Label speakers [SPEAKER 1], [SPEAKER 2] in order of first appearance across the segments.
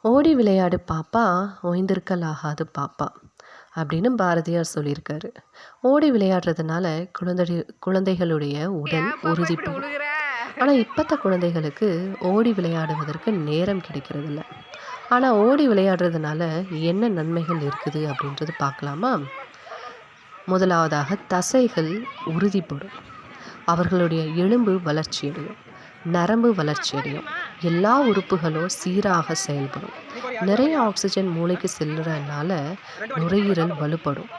[SPEAKER 1] ஓடி விளையாடு பாப்பா, ஓய்ந்திருக்கலாகாது பாப்பா அப்படின்னு பாரதியார் சொல்லியிருக்காரு. ஓடி விளையாடுறதுனால குழந்தைகளுடைய உடல் உறுதிப்படும். ஆனால் இப்பத்த குழந்தைகளுக்கு ஓடி விளையாடுவதற்கு நேரம் கிடைக்கிறதில்ல. ஆனால் ஓடி விளையாடுறதுனால என்ன நன்மைகள் இருக்குது அப்படின்றது பார்க்கலாமா? முதலாவதாக தசைகள் உறுதிப்படும். அவர்களுடைய எலும்பு வளர்ச்சியடையும், நரம்பு வளர்ச்சியடையும், எல்லா உறுப்புகளும் சீராக செயல்படும். நிறைய ஆக்சிஜன் மூளைக்கு செல்லுறதுனால நுரையீரல் வலுப்படும்,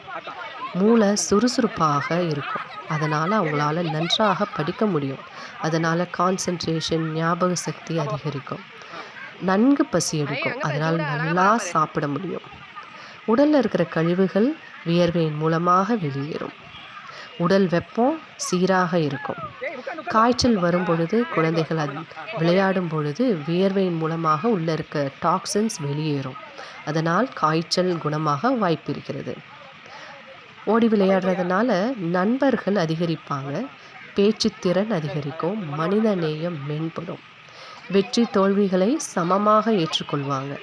[SPEAKER 1] மூளை சுறுசுறுப்பாக இருக்கும். அதனால் அவங்களால நன்றாக படிக்க முடியும். அதனால் கான்சன்ட்ரேஷன், ஞாபக சக்தி அதிகரிக்கும். நன்கு பசி எடுக்கும், அதனால் நல்லா சாப்பிட முடியும். உடலில் இருக்கிற கழிவுகள் வியர்வையின் மூலமாக வெளியேறும். உடல் வெப்பம் சீராக இருக்கும். காய்ச்சல் வரும் பொழுது குழந்தைகள் விளையாடும் பொழுது வியர்வையின் மூலமாக உள்ளே இருக்க டாக்ஸின்ஸ் வெளியேறும். அதனால் காய்ச்சல் குணமாக வாய்ப்பு இருக்கிறது. ஓடி விளையாடுறதுனால நண்பர்கள் அதிகரிப்பாங்க, பேச்சுத்திறன் அதிகரிக்கும், மனித நேயம் மேம்படும், வெற்றி தோல்விகளை சமமாக ஏற்றுக்கொள்வாங்க,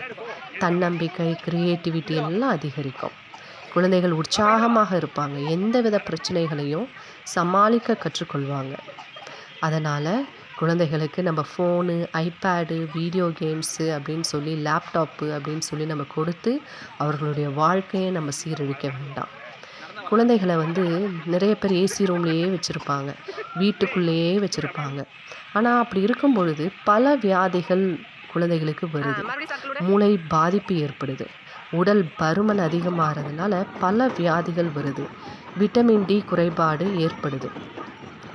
[SPEAKER 1] தன்னம்பிக்கை, கிரியேட்டிவிட்டி எல்லாம் அதிகரிக்கும். குழந்தைகள் உற்சாகமாக இருப்பாங்க, எந்தவித பிரச்சனைகளையும் சமாளிக்க கற்றுக்கொள்வாங்க. அதனால் குழந்தைகளுக்கு நம்ம ஃபோனு, ஐபேடு, வீடியோ கேம்ஸு அப்படின்னு சொல்லி, லேப்டாப்பு அப்படின்னு சொல்லி நம்ம கொடுத்து அவர்களுடைய வாழ்க்கையை நம்ம சீரழிக்க வேண்டாம். குழந்தைகளை நிறைய பேர் ஏசி ரூம்லேயே வச்சுருப்பாங்க, வீட்டுக்குள்ளேயே வச்சுருப்பாங்க. ஆனால் அப்படி இருக்கும் பொழுது பல வியாதிகள் குழந்தைகளுக்கு வருது. மூளை பாதிப்பு ஏற்படுது, உடல் பருமன் அதிகமாகிறதுனால பல வியாதிகள் வருது, விட்டமின் டி குறைபாடு ஏற்படுது.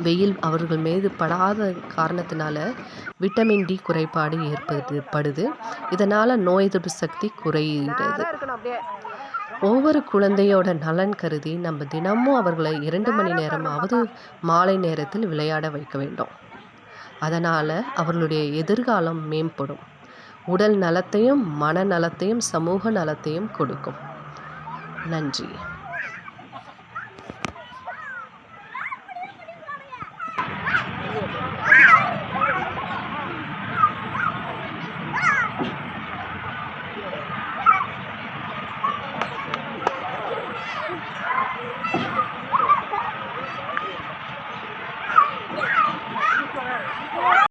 [SPEAKER 1] வெயில் அவர்கள் மீது படாத காரணத்தினால விட்டமின் டி குறைபாடு ஏற்படுது. இதனால் நோய் எதிர்ப்பு சக்தி குறைகிறது. ஒவ்வொரு குழந்தையோட நலன் கருதி நம்ம தினமும் அவர்களை 2 மணி நேரமாவது மாலை நேரத்தில் விளையாட வைக்க வேண்டும். அதனால் அவர்களுடைய எதிர்காலம் மேம்படும். உடல் நலத்தையும், மனநலத்தையும், சமூக நலத்தையும் கொடுக்கும். நன்றி.